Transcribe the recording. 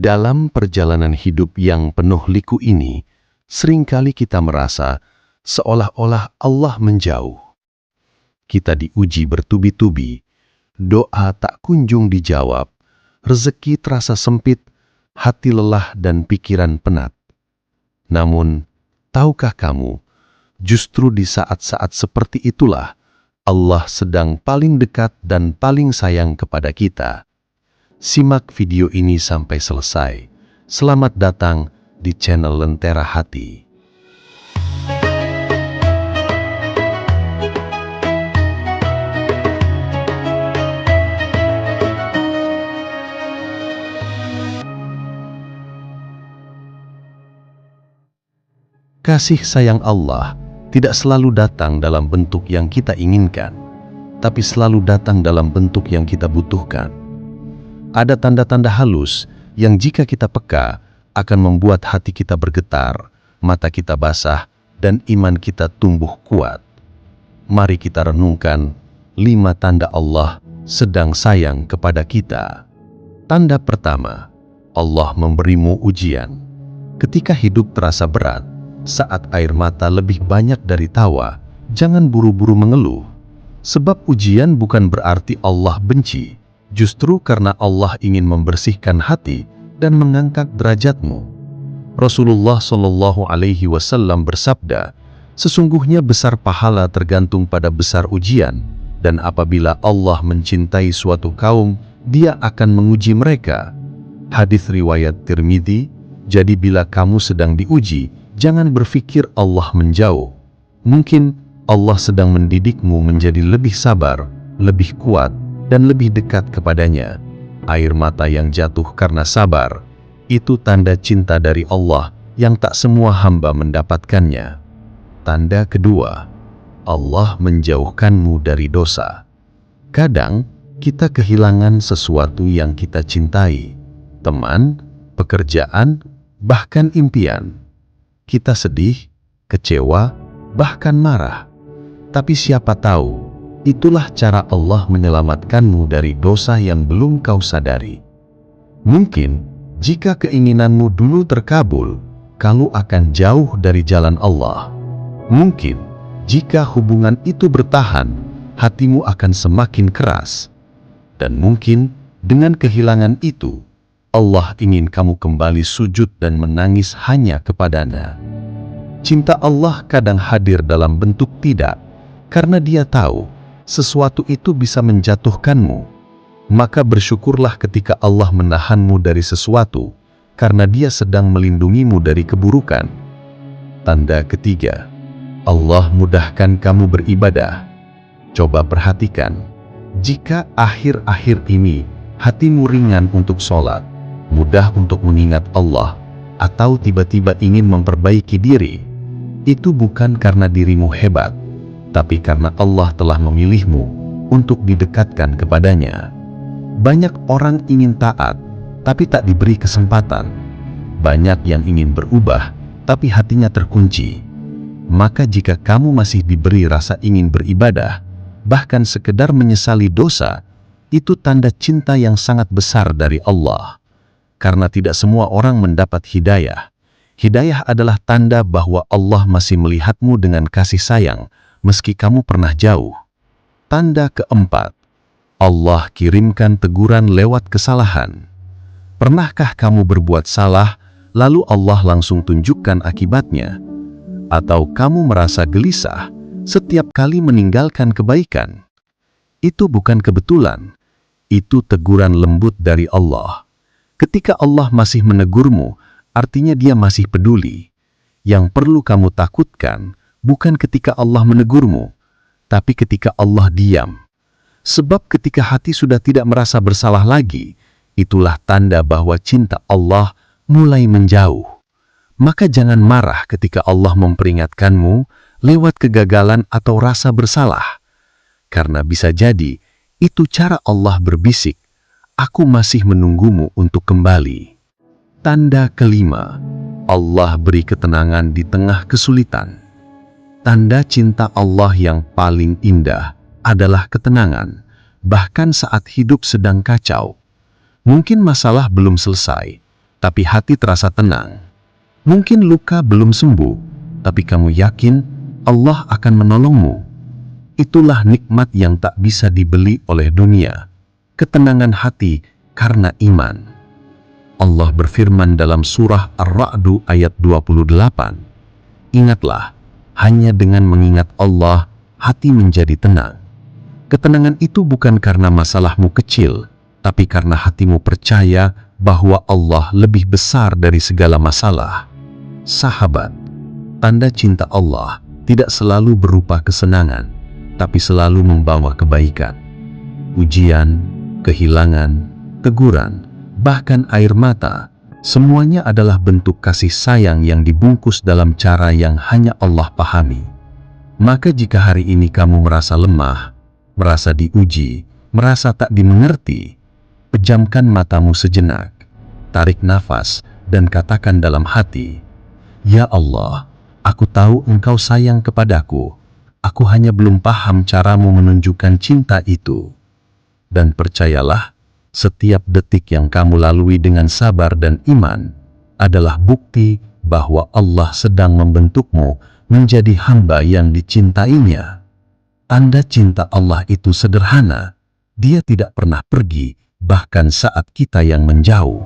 Dalam perjalanan hidup yang penuh liku ini, seringkali kita merasa seolah-olah Allah menjauh. Kita diuji bertubi-tubi, doa tak kunjung dijawab, rezeki terasa sempit, hati lelah dan pikiran penat. Namun, tahukah kamu, justru di saat-saat seperti itulah Allah sedang paling dekat dan paling sayang kepada kita. Simak video ini sampai selesai. Selamat datang di channel Lentera Hati. Kasih sayang Allah tidak selalu datang dalam bentuk yang kita inginkan, tapi selalu datang dalam bentuk yang kita butuhkan. Ada tanda-tanda halus yang jika kita peka akan membuat hati kita bergetar, mata kita basah, dan iman kita tumbuh kuat. Mari kita renungkan 5 tanda Allah sedang sayang kepada kita. Tanda pertama, Allah memberimu ujian. Ketika hidup terasa berat, saat air mata lebih banyak dari tawa, jangan buru-buru mengeluh. Sebab ujian bukan berarti Allah benci. Justru karena Allah ingin membersihkan hati dan mengangkat derajatmu. Rasulullah Shallallahu Alaihi Wasallam bersabda, sesungguhnya besar pahala tergantung pada besar ujian, dan apabila Allah mencintai suatu kaum, Dia akan menguji mereka. Hadis riwayat Tirmidzi. Jadi bila kamu sedang diuji, jangan berpikir Allah menjauh. Mungkin Allah sedang mendidikmu menjadi lebih sabar, lebih kuat, dan lebih dekat kepadanya. Air mata yang jatuh karena sabar, itu tanda cinta dari Allah yang tak semua hamba mendapatkannya. Tanda kedua, Allah menjauhkanmu dari dosa. Kadang, kita kehilangan sesuatu yang kita cintai, teman, pekerjaan, bahkan impian. Kita sedih, kecewa, bahkan marah. Tapi siapa tahu, itulah cara Allah menyelamatkanmu dari dosa yang belum kau sadari. Mungkin, jika keinginanmu dulu terkabul, kamu akan jauh dari jalan Allah. Mungkin, jika hubungan itu bertahan, hatimu akan semakin keras. Dan mungkin, dengan kehilangan itu, Allah ingin kamu kembali sujud dan menangis hanya kepadanya. Cinta Allah kadang hadir dalam bentuk tidak, karena Dia tahu sesuatu itu bisa menjatuhkanmu. Maka bersyukurlah ketika Allah menahanmu dari sesuatu, karena Dia sedang melindungimu dari keburukan. Tanda ketiga, Allah mudahkan kamu beribadah. Coba perhatikan, jika akhir-akhir ini hatimu ringan untuk sholat, mudah untuk mengingat Allah, atau tiba-tiba ingin memperbaiki diri, itu bukan karena dirimu hebat, tapi karena Allah telah memilihmu untuk didekatkan kepadanya. Banyak orang ingin taat, tapi tak diberi kesempatan. Banyak yang ingin berubah, tapi hatinya terkunci. Maka jika kamu masih diberi rasa ingin beribadah, bahkan sekedar menyesali dosa, itu tanda cinta yang sangat besar dari Allah. Karena tidak semua orang mendapat hidayah. Hidayah adalah tanda bahwa Allah masih melihatmu dengan kasih sayang, meski kamu pernah jauh. Tanda keempat, Allah kirimkan teguran lewat kesalahan. Pernahkah kamu berbuat salah, lalu Allah langsung tunjukkan akibatnya? Atau kamu merasa gelisah setiap kali meninggalkan kebaikan? Itu bukan kebetulan, itu teguran lembut dari Allah. Ketika Allah masih menegurmu, artinya Dia masih peduli. Yang perlu kamu takutkan bukan ketika Allah menegurmu, tapi ketika Allah diam. Sebab ketika hati sudah tidak merasa bersalah lagi, itulah tanda bahwa cinta Allah mulai menjauh. Maka jangan marah ketika Allah memperingatkanmu lewat kegagalan atau rasa bersalah. Karena bisa jadi, itu cara Allah berbisik, aku masih menunggumu untuk kembali. Tanda kelima, Allah beri ketenangan di tengah kesulitan. Tanda cinta Allah yang paling indah adalah ketenangan, bahkan saat hidup sedang kacau. Mungkin masalah belum selesai, tapi hati terasa tenang. Mungkin luka belum sembuh, tapi kamu yakin Allah akan menolongmu. Itulah nikmat yang tak bisa dibeli oleh dunia. Ketenangan hati karena iman. Allah berfirman dalam surah Ar-Ra'd ayat 28. Ingatlah, hanya dengan mengingat Allah, hati menjadi tenang. Ketenangan itu bukan karena masalahmu kecil, tapi karena hatimu percaya bahwa Allah lebih besar dari segala masalah. Sahabat, tanda cinta Allah tidak selalu berupa kesenangan, tapi selalu membawa kebaikan. Ujian, kehilangan, teguran, bahkan air mata, semuanya adalah bentuk kasih sayang yang dibungkus dalam cara yang hanya Allah pahami. Maka jika hari ini kamu merasa lemah, merasa diuji, merasa tak dimengerti, pejamkan matamu sejenak, tarik nafas, dan katakan dalam hati, "Ya Allah, aku tahu Engkau sayang kepadaku. Aku hanya belum paham caramu menunjukkan cinta itu." Dan percayalah, setiap detik yang kamu lalui dengan sabar dan iman adalah bukti bahwa Allah sedang membentukmu menjadi hamba yang dicintainya. Tanda cinta Allah itu sederhana. Dia tidak pernah pergi, bahkan saat kita yang menjauh.